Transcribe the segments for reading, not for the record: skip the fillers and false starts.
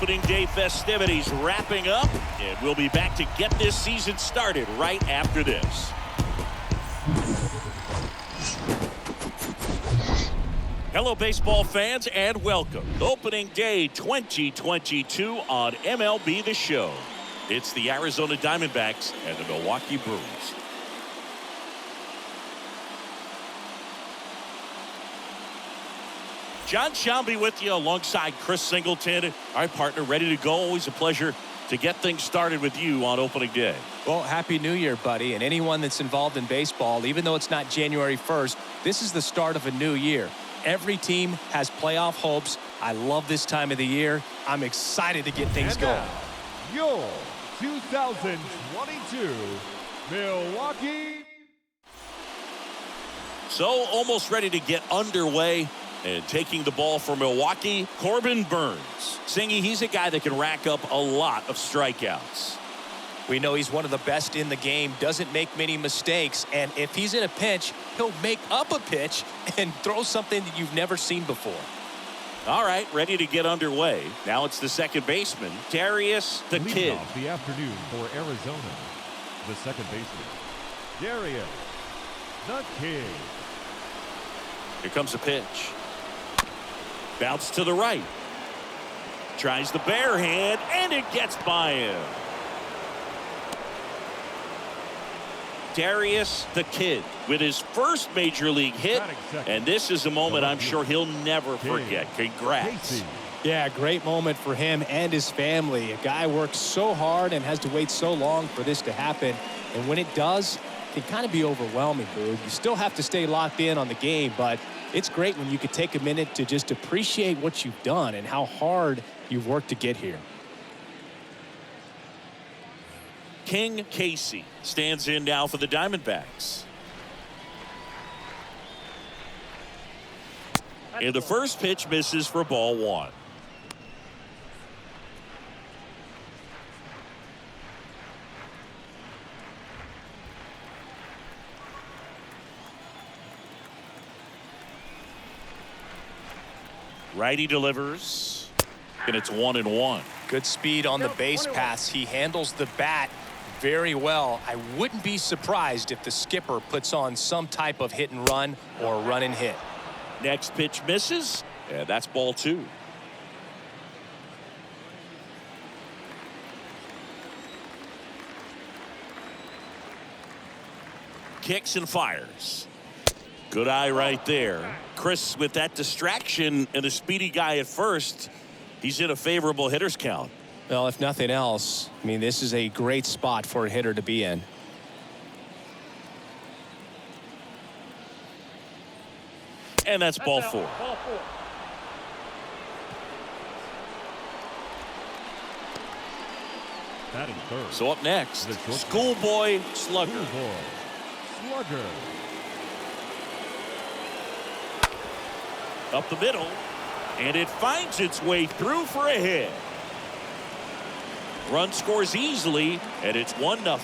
Opening day festivities wrapping up, and we'll be back to get this season started right after this. Hello, baseball fans, and welcome. Opening day 2022 on MLB The Show. It's the Arizona Diamondbacks and the Milwaukee Brewers. John Shelby with you alongside Chris Singleton. All right, partner, ready to go. Always a pleasure to get things started with you on opening day. Well, Happy New Year, buddy. And anyone that's involved in baseball, even though it's not January 1st, this is the start of a new year. Every team has playoff hopes. I love this time of the year. I'm excited to get things going. Your 2022 Milwaukee. So almost ready to get underway. And taking the ball for Milwaukee, Corbin Burnes. Singy, he's a guy that can rack up a lot of strikeouts. We know he's one of the best in the game, doesn't make many mistakes, and if he's in a pinch, he'll make up a pitch and throw something that you've never seen before. All right, ready to get underway. Now it's the second baseman, Darius the Leading Kid. off the afternoon for Arizona, the second baseman, Darius the Kid. Here comes the pitch. Bounce to the right. Tries the bare hand, and it gets by him. Darius the Kid with his first major league hit, and this is a moment I'm sure he'll never forget. Congrats. Yeah, great moment for him and his family. A guy works so hard and has to wait so long for this to happen, and when it does, it can kind of be overwhelming, dude. You still have to stay locked in on the game, but it's great when you could take a minute to just appreciate what you've done and how hard you've worked to get here. King Casey stands in now for the Diamondbacks. And the first pitch misses for ball one. Righty delivers, and it's 1-1. Good speed on the base pass. He handles the bat very well. I wouldn't be surprised if the skipper puts on some type of hit and run or run and hit. Next pitch misses, and that's ball two. Kicks and fires. Good eye right there. Chris, with that distraction and a speedy guy at first, he's in a favorable hitter's count. Well, if nothing else, I mean, this is a great spot for a hitter to be in. And that's ball four. Batting third. So up next, Schoolboy Slugger. Slugger. Up the middle, and it finds its way through for a hit. Run scores easily, and it's 1-0.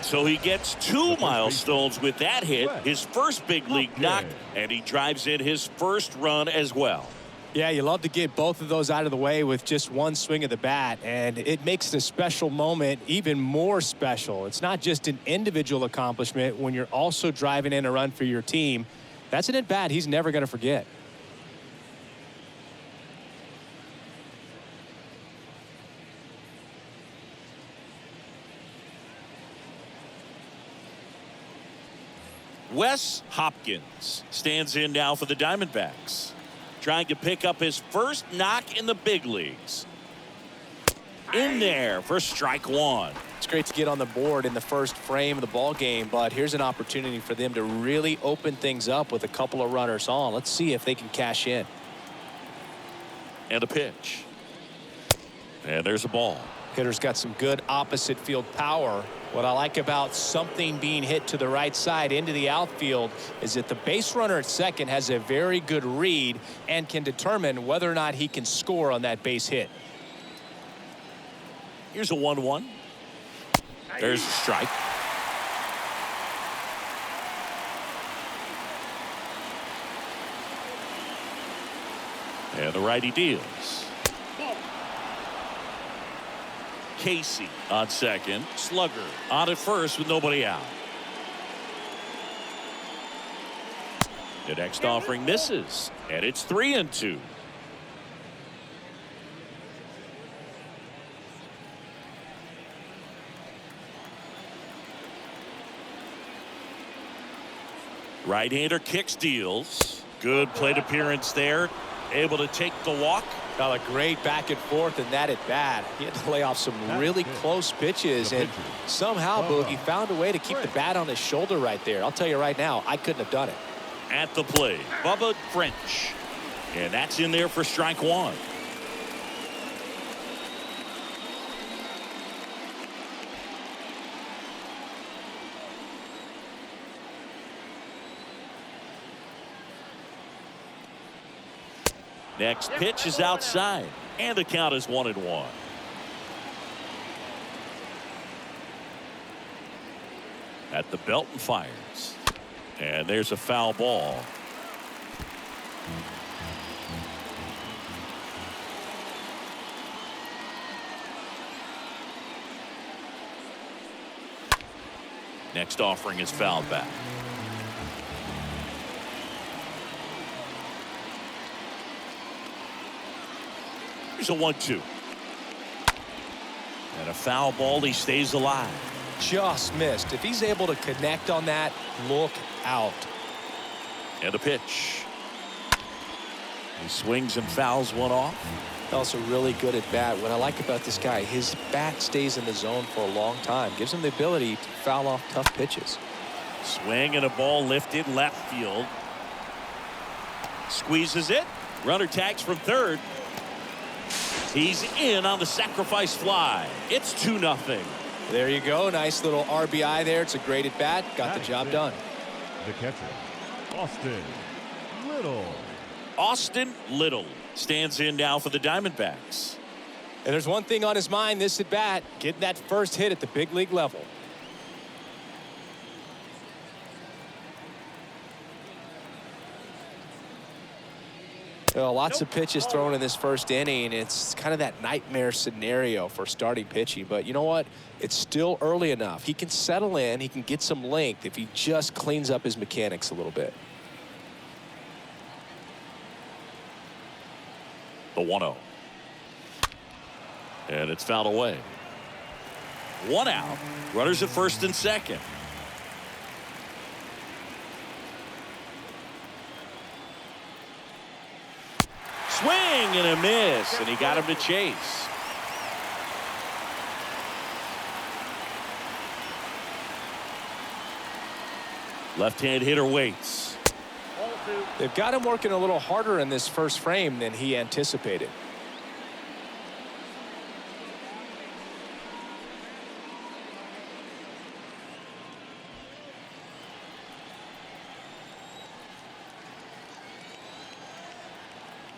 So he gets two milestones with that hit, his first big league knock, and he drives in his first run as well. Yeah, you love to get both of those out of the way with just one swing of the bat, and it makes the special moment even more special. It's not just an individual accomplishment when you're also driving in a run for your team. That's an at-bat he's never going to forget. Wes Hopkins stands in now for the Diamondbacks, trying to pick up his first knock in the big leagues. In there for strike one. It's great to get on the board in the first frame of the ball game, but here's an opportunity for them to really open things up with a couple of runners on. Let's see if they can cash in. And a pitch. And there's a ball. Hitter's got some good opposite field power. What I like about something being hit to the right side into the outfield is that the base runner at second has a very good read and can determine whether or not he can score on that base hit. Here's a 1-1. There's a strike. And the righty deals. Casey on second. Slugger on at first with nobody out. The next offering misses, and it's 3-2. Right-hander kicks, deals. Good plate appearance there. Able to take the walk. Got a great back and forth in that at bat. He had to lay off some really close pitches, and somehow Boogie found a way to keep the bat on his shoulder right there. I'll tell you right now, I couldn't have done it. At the plate, Bubba French. And that's in there for strike one. Next pitch is outside, and the count is 1-1. At the belt and fires. And there's a foul ball. Next offering is fouled back. Here's a 1-2. And a foul ball. He stays alive. Just missed. If he's able to connect on that, look out. And a pitch. He swings and fouls one off. Also really good at bat. What I like about this guy, his bat stays in the zone for a long time. Gives him the ability to foul off tough pitches. Swing and a ball lifted left field. Squeezes it. Runner tags from third. He's in on the sacrifice fly. It's 2-0. There you go. Nice little RBI there. It's a great at bat. Got the job done. The catcher, Austin Little. Austin Little stands in now for the Diamondbacks. And there's one thing on his mind this at bat, getting that first hit at the big league level. Well, lots of pitches thrown in this first inning. It's kind of that nightmare scenario for starting pitching. But you know what? It's still early enough. He can settle in. He can get some length if he just cleans up his mechanics a little bit. The 1-0. And it's fouled away. 1 out. Runners at first and second. Swing and a miss, and he got him to chase. Left-hand hitter waits. They've got him working a little harder in this first frame than he anticipated.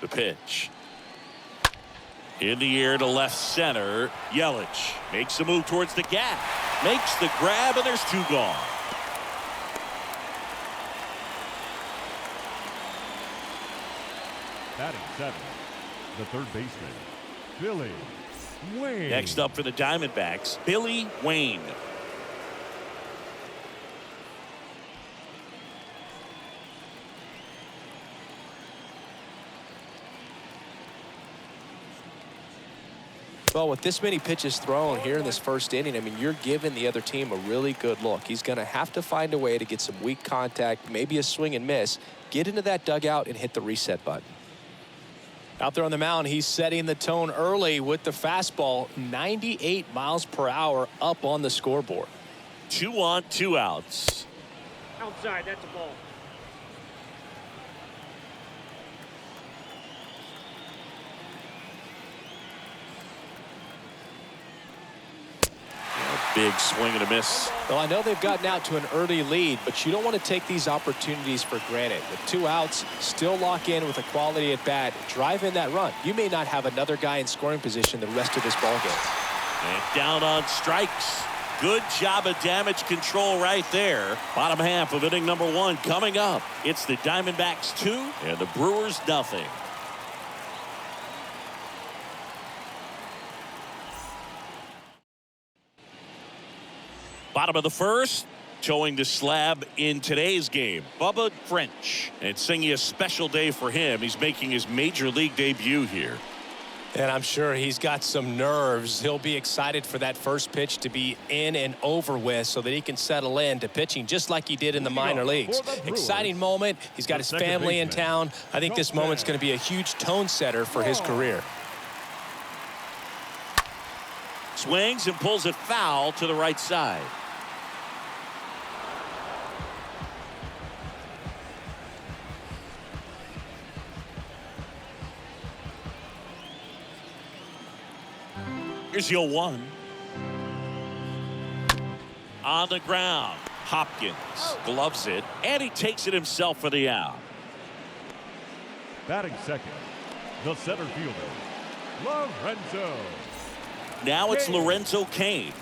The pitch. In the air to left center. Yelich makes a move towards the gap. Makes the grab, and there's 2 gone. Batting 7, the third baseman, Billy Wayne. Next up for the Diamondbacks, Billy Wayne. Well, with this many pitches thrown here in this first inning, I mean, you're giving the other team a really good look. He's going to have to find a way to get some weak contact, maybe a swing and miss, get into that dugout and hit the reset button. Out there on the mound, he's setting the tone early with the fastball, 98 miles per hour up on the scoreboard. 2 on, 2 outs. Outside, that's a ball. Big swing and a miss. Well, I know they've gotten out to an early lead, but you don't want to take these opportunities for granted. With 2 outs, still lock in with a quality at bat, drive in that run. You may not have another guy in scoring position the rest of this ball game. And down on strikes. Good job of damage control right there. Bottom half of inning number 1 coming up. It's the Diamondbacks 2 and the Brewers nothing. Bottom of the first. Showing the slab in today's game, Bubba French. And it's singing a special day for him. He's making his major league debut here. And I'm sure he's got some nerves. He'll be excited for that first pitch to be in and over with so that he can settle in to pitching just like he did in the minor leagues. Exciting moment. He's got his family in town. I think this moment's going to be a huge tone setter for his career. Swings and pulls it foul to the right side. Here's the 0-1. On the ground. Hopkins gloves it, and he takes it himself for the out. Batting second, the center fielder, Lorenzo. Now it's Lorenzo Cain.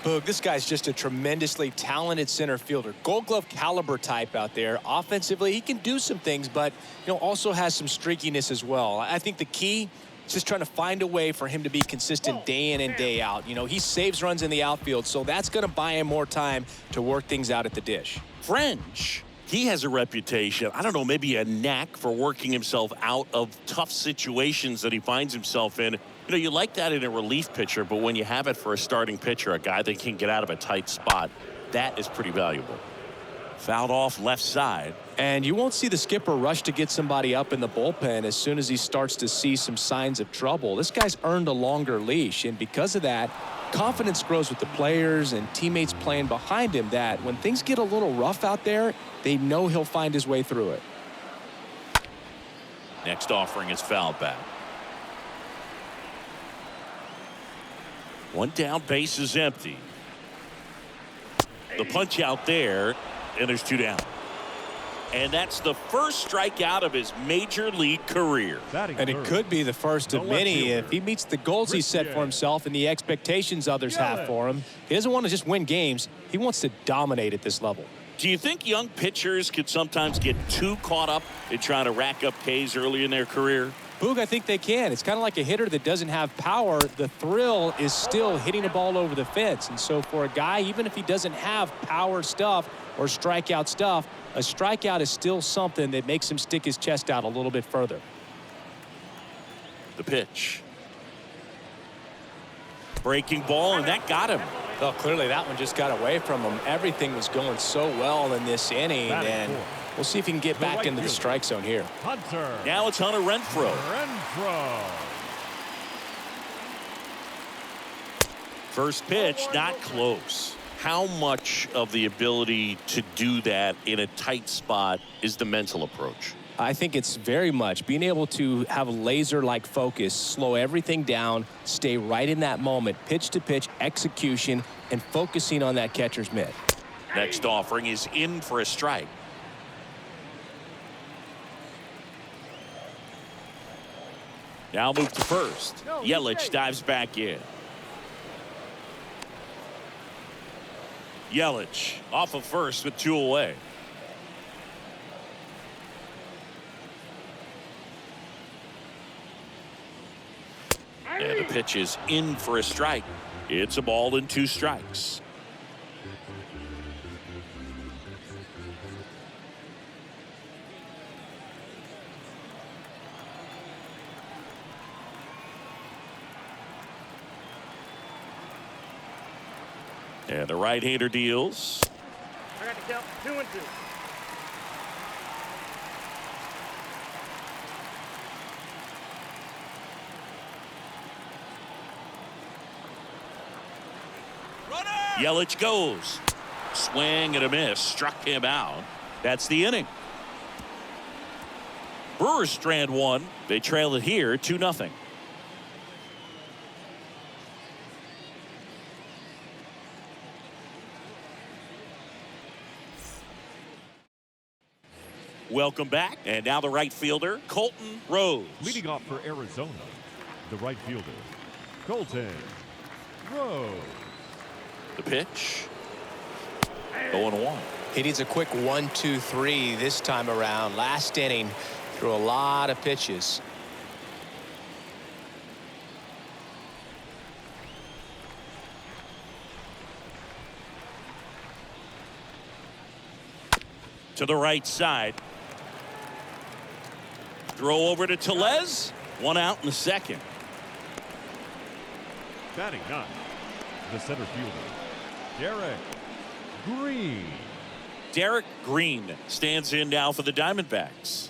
Boog, this guy's just a tremendously talented center fielder. Gold Glove caliber type out there. Offensively, he can do some things, but also has some streakiness as well. I think the key is just trying to find a way for him to be consistent day in and day out. He saves runs in the outfield, so that's going to buy him more time to work things out at the dish. French, he has a reputation, I don't know, maybe a knack for working himself out of tough situations that he finds himself in. You like that in a relief pitcher, but when you have it for a starting pitcher, a guy that can get out of a tight spot, that is pretty valuable. Fouled off left side. And you won't see the skipper rush to get somebody up in the bullpen as soon as he starts to see some signs of trouble. This guy's earned a longer leash, and because of that, confidence grows with the players and teammates playing behind him that when things get a little rough out there, they know he'll find his way through it. Next offering is fouled back. One down, base is empty. The punch out there, and there's two down. And that's the first strikeout of his major league career. And it could be the first of many if he meets the goals he set for himself and the expectations others have for him. He doesn't want to just win games. He wants to dominate at this level. Do you think young pitchers could sometimes get too caught up in trying to rack up Ks early in their career? Boog, I think they can. It's kind of like a hitter that doesn't have power. The thrill is still hitting a ball over the fence. And so for a guy, even if he doesn't have power stuff or strikeout stuff, a strikeout is still something that makes him stick his chest out a little bit further. The pitch. Breaking ball, and that got him. Well, clearly that one just got away from him. Everything was going so well in this inning, and we'll see if he can get back into the strike zone here. Hunter. Now it's Hunter Renfroe. First pitch, not close. How much of the ability to do that in a tight spot is the mental approach? I think it's very much being able to have laser-like focus, slow everything down, stay right in that moment, pitch-to-pitch execution, and focusing on that catcher's mitt. Next offering is in for a strike. Now move to first. Yelich dives back in. Yelich off of first with two away. And the pitch is in for a strike. It's a ball and two strikes. And the right-hander deals. I got to count 2-2. Yelich goes. Swing and a miss. Struck him out. That's the inning. Brewers strand one. They trail it here 2-0. Welcome back. And now the right fielder, Colton Rose. Leading off for Arizona, the right fielder, Colton Rose. The pitch. 0-1. He needs a quick 1-2-3 this time around. Last inning, threw a lot of pitches. To the right side. Throw over to Tellez. One out in the second. Batting ninth, the center fielder, Derek Green. Derek Green stands in now for the Diamondbacks.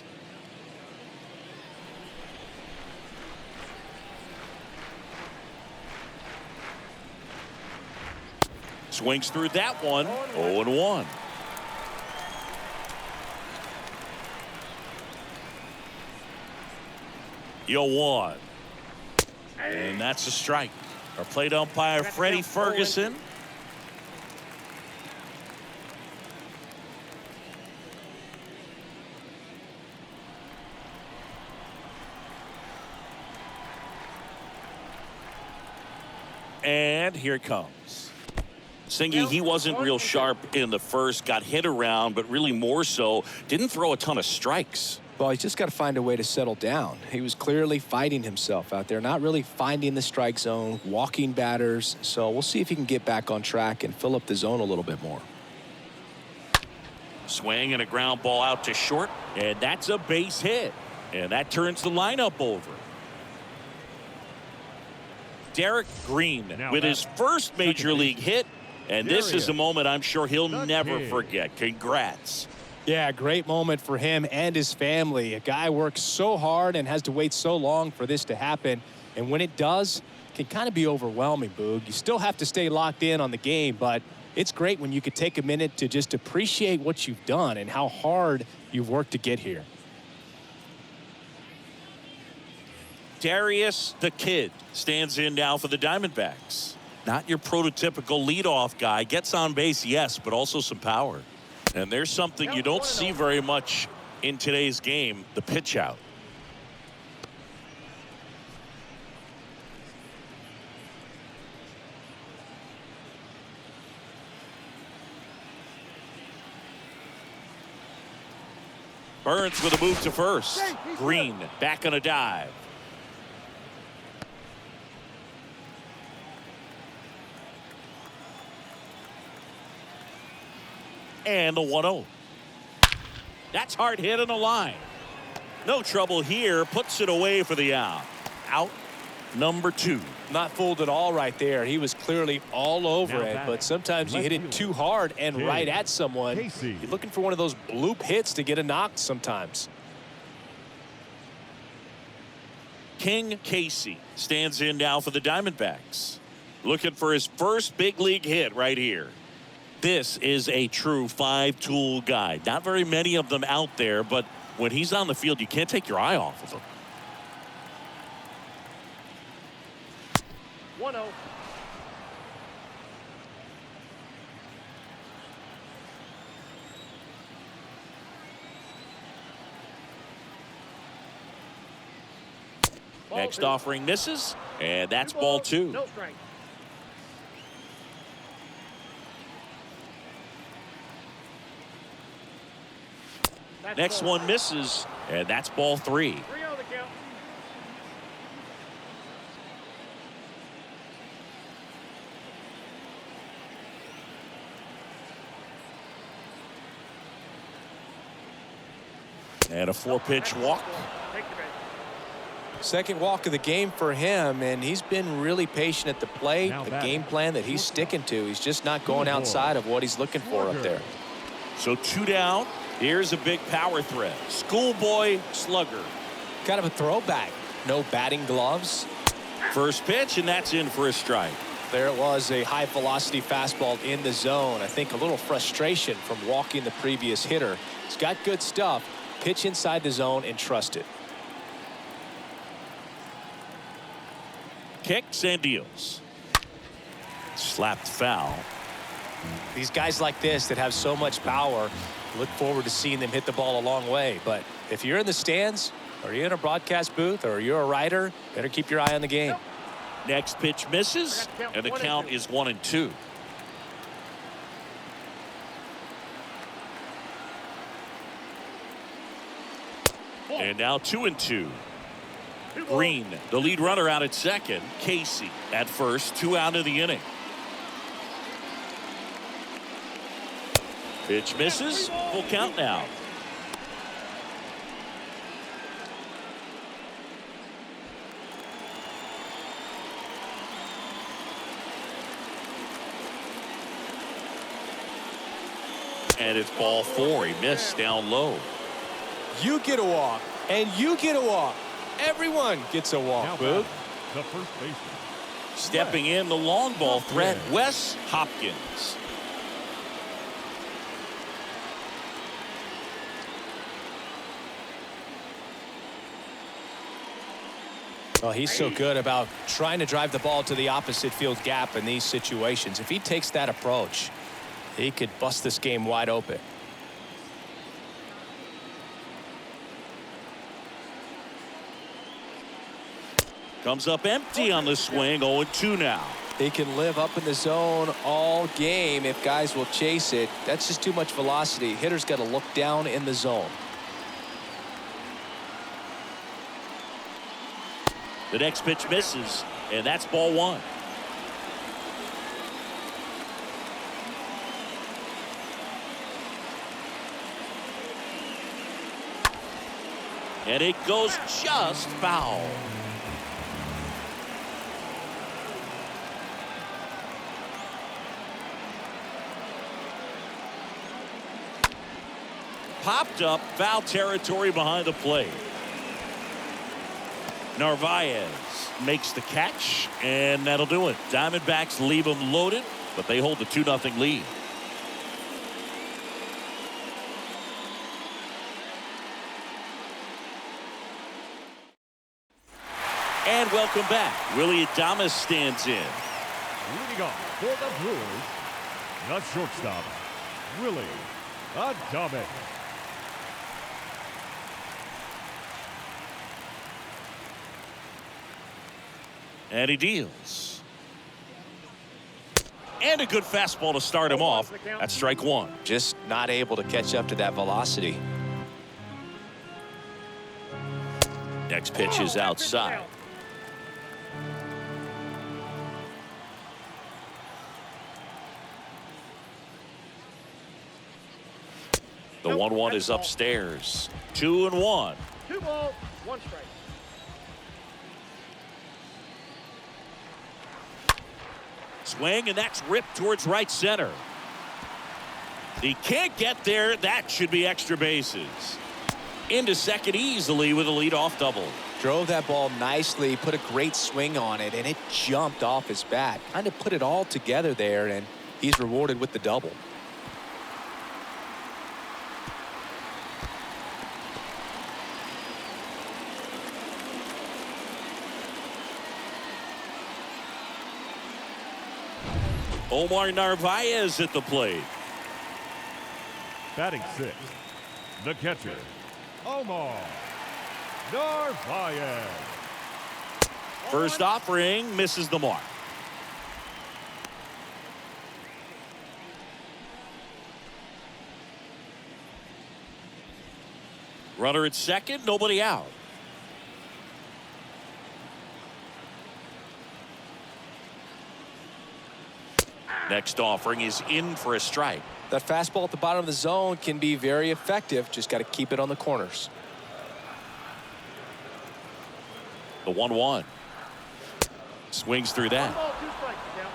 Swings through that one. 0-1. One. And that's a strike. Our plate umpire, Freddie Ferguson. And here it comes. Singy, he wasn't real sharp in the first, got hit around, but really more so, didn't throw a ton of strikes. Well, he's just got to find a way to settle down. He was clearly fighting himself out there, not really finding the strike zone, walking batters. So we'll see if he can get back on track and fill up the zone a little bit more. Swing and a ground ball out to short, and that's a base hit. And that turns the lineup over. Derek Green with his first major league hit, and this is a moment I'm sure he'll never forget. Congrats. Yeah, great moment for him and his family. A guy works so hard and has to wait so long for this to happen. And when it does, it can kind of be overwhelming, Boog. You still have to stay locked in on the game, but it's great when you could take a minute to just appreciate what you've done and how hard you've worked to get here. Darius the Kid stands in now for the Diamondbacks. Not your prototypical leadoff guy. Gets on base, yes, but also some power. And there's something you don't see very much in today's game, the pitch out. Burns with a move to first. Green back on a dive. And the 1-0. That's hard hit in the line. No trouble here. Puts it away for the out. Out number 2. Not fooled at all right there. He was clearly all over it, but sometimes you hit it too hard and right at someone. You're looking for one of those bloop hits to get a knock sometimes. King Casey stands in now for the Diamondbacks. Looking for his first big league hit right here. This is a true 5-tool guy. Not very many of them out there, but when he's on the field, you can't take your eye off of him. 1-0. Next offering misses, and that's ball 2. No strike. Next one misses, and that's ball 3. 3-0 the count. And a 4-pitch walk. Take the base. Second walk of the game for him, and he's been really patient at the plate. The game plan that he's sticking to. He's just not going outside of what he's looking for up there. So 2 down. Here's a big power threat. Schoolboy slugger. Kind of a throwback. No batting gloves. First pitch, and that's in for a strike. There it was, a high velocity fastball in the zone. I think a little frustration from walking the previous hitter. He's got good stuff. Pitch inside the zone and trust it. Kicks and deals. Slapped foul. These guys like this that have so much power, look forward to seeing them hit the ball a long way. But if you're in the stands, or you're in a broadcast booth, or you're a writer, better keep your eye on the game. Next pitch misses, and the count is 1-2. And now 2-2. Green, the lead runner, out at second. Casey at first. 2 out of the inning. Pitch misses. Full count now. And it's ball 4. He missed down low. You get a walk, and you get a walk. Everyone gets a walk, Now Boog. the first baseman. Stepping in, the long ball threat, Wes Hopkins. Well, he's so good about trying to drive the ball to the opposite field gap in these situations. If he takes that approach, he could bust this game wide open. Comes up empty on the swing. 0-2 now. He can live up in the zone all game if guys will chase it. That's just too much velocity. Hitter's got to look down in the zone. The next pitch misses, and that's ball 1. And it goes just foul. Popped up, foul territory behind the plate. Narvaez makes the catch, and that'll do it. Diamondbacks leave them loaded, but they hold the 2-0 lead. And welcome back. Willie Adames stands in. Leading off for the Brewers, the shortstop, Willie Adames. And he deals. And a good fastball to start him off. That's strike 1. Just not able to catch up to that velocity. Next pitch is outside. The 1-1 is upstairs. 2-1. 2 balls, 1 strike. Swing, and that's ripped towards right center. He can't get there. That should be extra bases. Into second easily with a leadoff double. Drove that ball nicely, put a great swing on it, and it jumped off his bat. Kind of put it all together there, and he's rewarded with the double. Omar Narvaez at the plate. Batting 6th, the catcher, Omar Narvaez. First offering misses the mark. Runner at second, nobody out. Next offering is in for a strike. That fastball at the bottom of the zone can be very effective. Just got to keep it on the corners. The 1-1. Swings through 1 that. ball, 2 strikes. Count.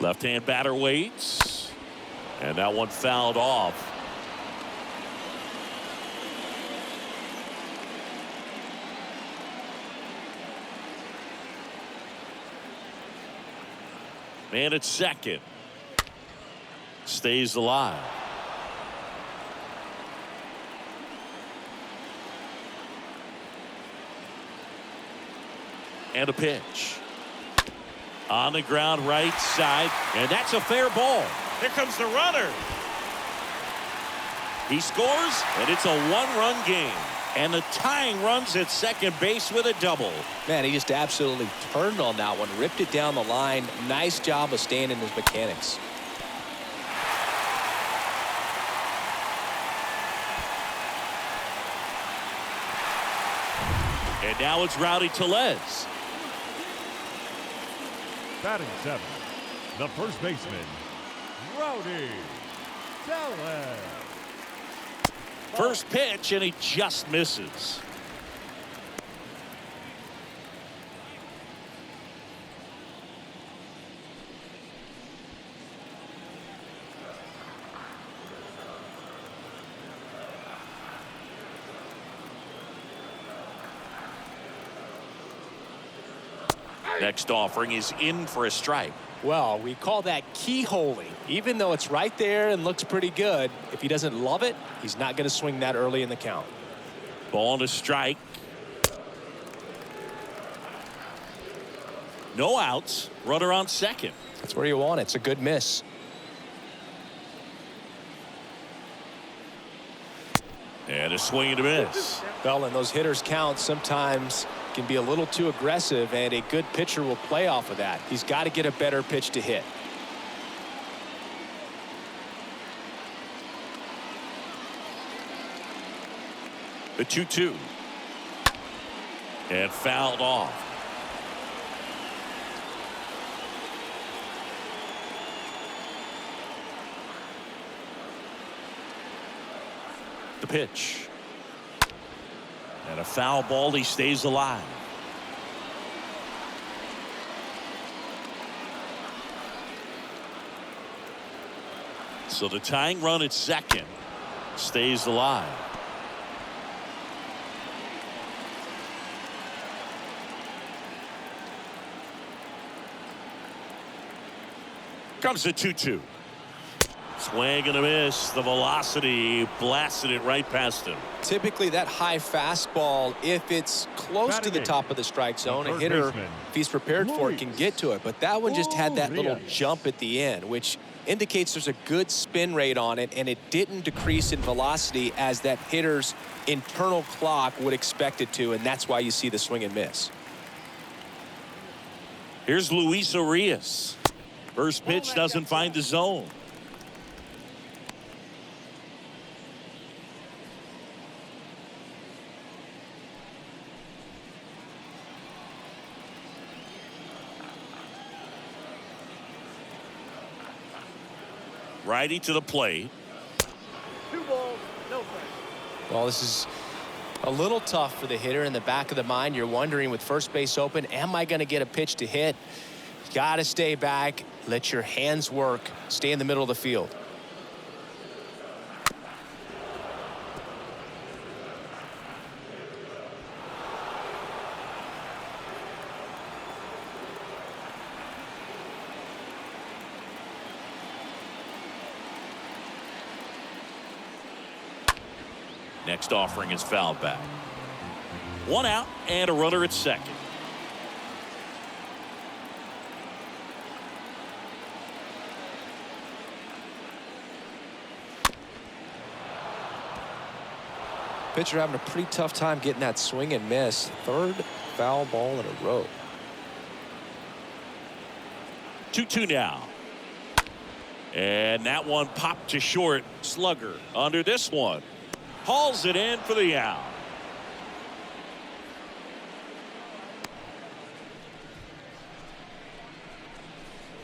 Left-hand batter waits. And that one fouled off. Man at second. Stays alive. And a pitch. On the ground right side. And that's a fair ball. Here comes the runner. He scores, and it's a 1-run game. And the tying runs at second base with a double. Man, he just absolutely turned on that one, ripped it down the line. Nice job of staying in his mechanics. And now it's Rowdy Tellez. Batting 7th, the first baseman, Rowdy Tellez. First pitch, and he just misses. Next offering is in for a strike. Well, we call that keyholing. Even though it's right there and looks pretty good, if he doesn't love it, he's not going to swing that early in the count. Ball to strike. No outs. Runner on second. That's where you want it. It's a good miss. And a swing and a miss. Well, and those hitters count sometimes can be a little too aggressive, and a good pitcher will play off of that. He's got to get a better pitch to hit. The 2-2. And fouled off. The pitch. And a foul ball. He stays alive. So the tying run at second stays alive. Comes the 2-2. Swing and a miss. The velocity blasted it right past him. Typically that high fastball, if it's close to the top of the strike zone, a hitter, if he's prepared for it, can get to it. But that one just had that little jump at the end, which indicates there's a good spin rate on it, and it didn't decrease in velocity as that hitter's internal clock would expect it to, and that's why you see the swing and miss. Here's Luis Urias. First pitch doesn't find the zone. Righty to the plate. 2 balls, no strikes. Well, this is a little tough for the hitter. In the back of the mind, you're wondering, with first base open, am I going to get a pitch to hit? You got to stay back, let your hands work, stay in the middle of the field. Next offering is fouled back. 1 out and a runner at second. Pitcher having a pretty tough time getting that swing and miss. Third foul ball in a row. 2-2 now. And that one popped to short. Slugger under this one. Hauls it in for the out.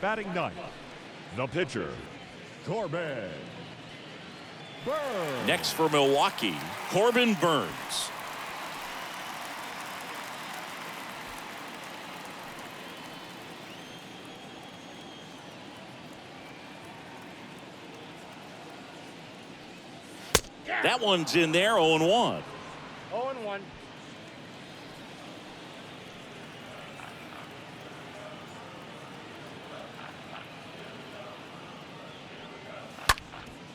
Batting 9th, the pitcher, Corbin Burns. Next for Milwaukee, Corbin Burns. That one's in there, 0-1. 0-1.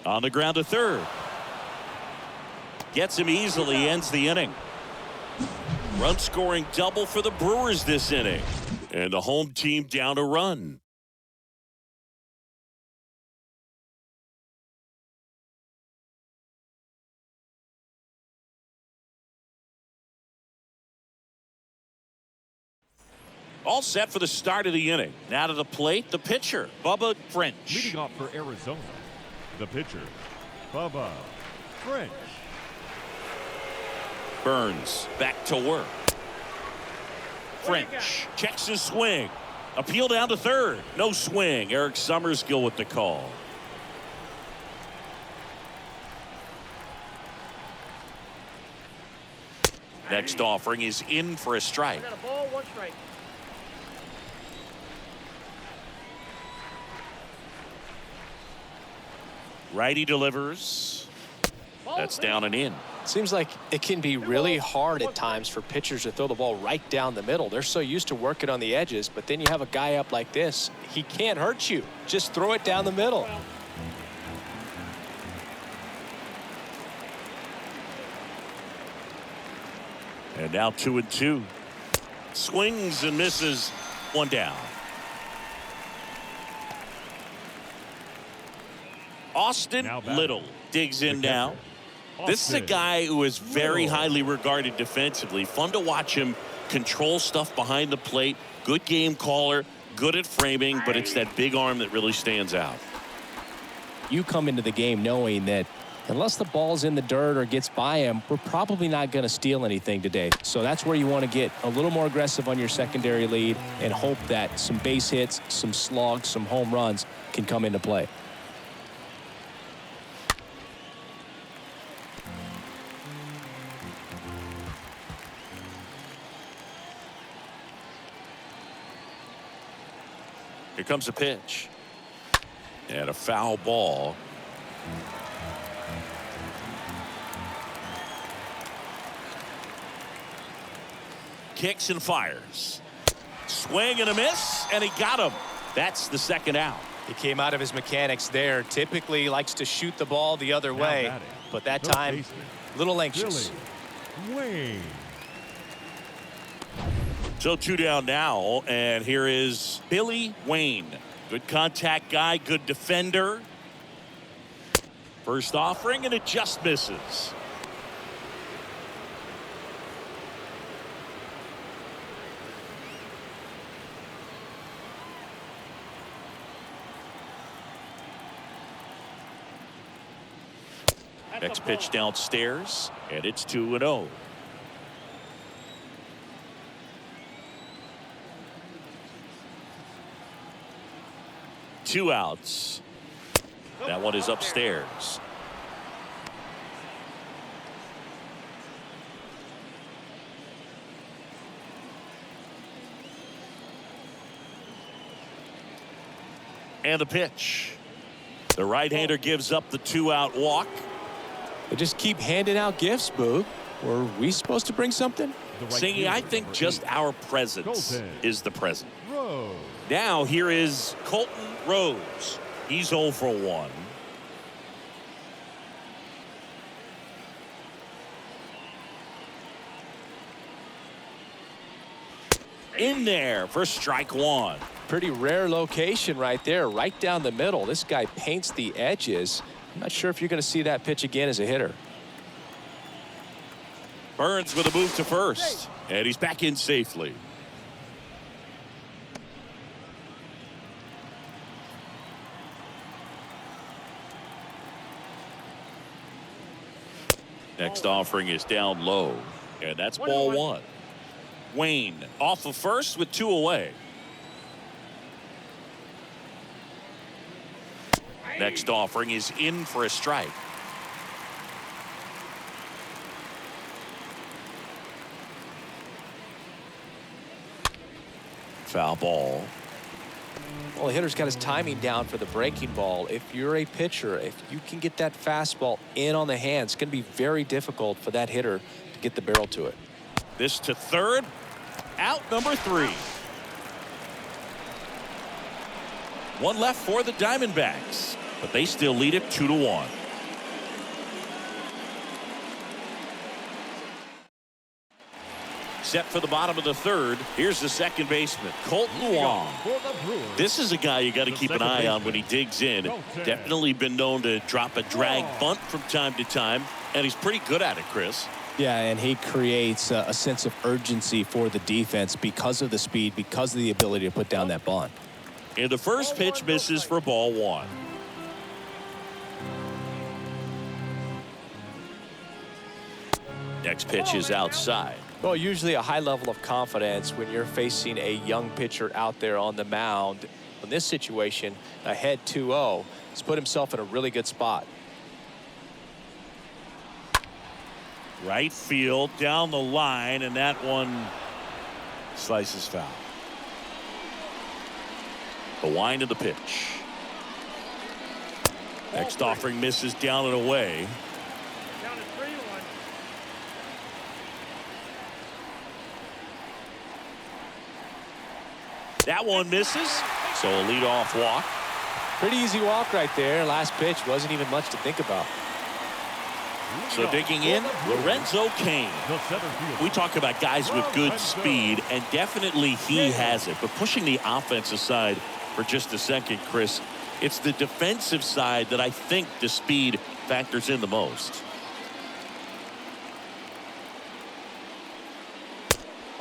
On the ground to third. Gets him easily, ends the inning. Run scoring double for the Brewers this inning. And the home team down a run. All set for the start of the inning. Now to the plate, the pitcher, Bubba French. Leading off for Arizona, the pitcher, Bubba French. Burns back to work. French checks his swing. Appeal down to third. No swing. Eric Summerskill with the call. Next offering is in for a strike. Got a ball, 1 strike. Righty delivers. That's down and in. Seems like it can be really hard at times for pitchers to throw the ball right down the middle. They're so used to working on the edges, but then you have a guy up like this. He can't hurt you. Just throw it down the middle. And now 2-2. Swings and misses. 1 down. Austin Little digs in now. This is a guy who is very highly regarded defensively. Fun to watch him control stuff behind the plate. Good game caller, good at framing, but it's that big arm that really stands out. You come into the game knowing that unless the ball's in the dirt or gets by him, we're probably not going to steal anything today. So that's where you want to get a little more aggressive on your secondary lead and hope that some base hits, some slugs, some home runs can come into play. Here comes a pitch. And a foul ball. Kicks and fires. Swing and a miss, and he got him. That's the second out. He came out of his mechanics there. Typically likes to shoot the ball the other way, but that time, little anxious. Wayne. So 2 down now, and here is Billy Wayne. Good contact guy, good defender. First offering, and it just misses. Next pitch downstairs, and it's 2-0. Two outs. That one is upstairs. And the pitch. The right-hander gives up the 2-out walk. They just keep handing out gifts, Boog. Were we supposed to bring something? Singy, I think just our presence is the present. Now here is Colton Rose. He's 0 for 1. In there for strike 1. Pretty rare location right there, right down the middle. This guy paints the edges. I'm not sure if you're going to see that pitch again as a hitter. Burns with a move to first, and he's back in safely. Next offering is down low, and that's ball 1. Wayne off of first with 2 away. Next offering is in for a strike. Foul ball. Well, the hitter's got his timing down for the breaking ball. If you're a pitcher, if you can get that fastball in on the hands, it's going to be very difficult for that hitter to get the barrel to it. This to third. Out number 3. One left for the Diamondbacks, but they still lead it 2-1. Set for the bottom of the third. Here's the second baseman, Colton Wong. This is a guy you got to keep an eye on when he digs in. Definitely been known to drop a drag bunt from time to time, and he's pretty good at it, Chris. Yeah, and he creates a sense of urgency for the defense because of the speed, because of the ability to put down that bunt. And the first pitch misses for ball 1. Next pitch is outside. Well, usually a high level of confidence when you're facing a young pitcher out there on the mound. In this situation, ahead 2-0, he's put himself in a really good spot. Right field down the line, and that one slices foul. The wind of the pitch. Next offering misses down and away. Down to 3-1. That one misses, so a leadoff walk. Pretty easy walk right there. Last pitch wasn't even much to think about. So digging in, Lorenzo Cain. The center fielder. We talk about guys with good speed, and definitely he has it. But pushing the offense aside for just a second, Chris, it's the defensive side that I think the speed factors in the most.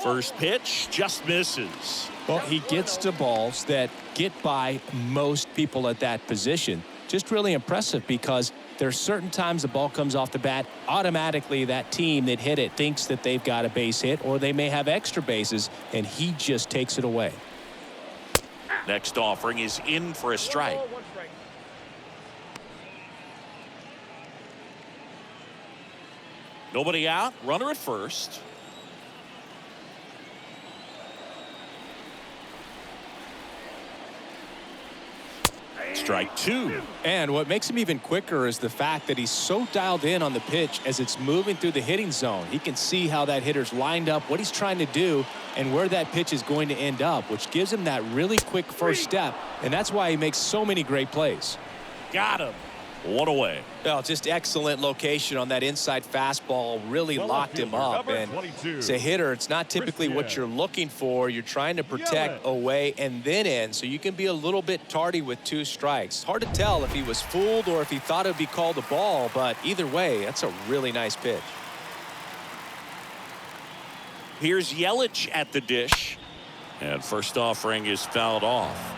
First pitch just misses. Well, he gets to balls that get by most people at that position. Just really impressive because there's certain times the ball comes off the bat, automatically that team that hit it thinks that they've got a base hit, or they may have extra bases, and he just takes it away. Next offering is in for a strike. 1 ball, 1 strike. Nobody out, runner at first. Strike 2. And what makes him even quicker is the fact that he's so dialed in on the pitch as it's moving through the hitting zone. He can see how that hitter's lined up, what he's trying to do, and where that pitch is going to end up, which gives him that really quick first step, and that's why he makes so many great plays. Got him. One away. Well, just excellent location on that inside fastball, really locked him up. And as a hitter, it's not typically what you're looking for. You're trying to protect away and then in, so you can be a little bit tardy with 2 strikes. Hard to tell if he was fooled or if he thought it would be called a ball, but either way, that's a really nice pitch. Here's Yelich at the dish, and first offering is fouled off.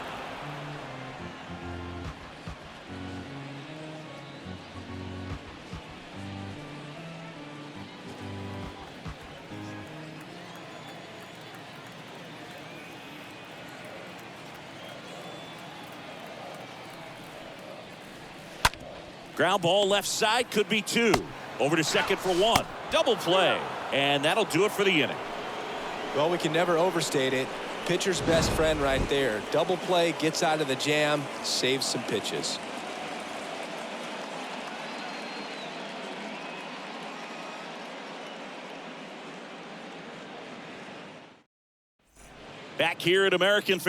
Ground ball left side, could be 2. Over to second for 1. Double play, and that'll do it for the inning. Well, we can never overstate it. Pitcher's best friend right there. Double play, gets out of the jam, saves some pitches. Back here at American Fan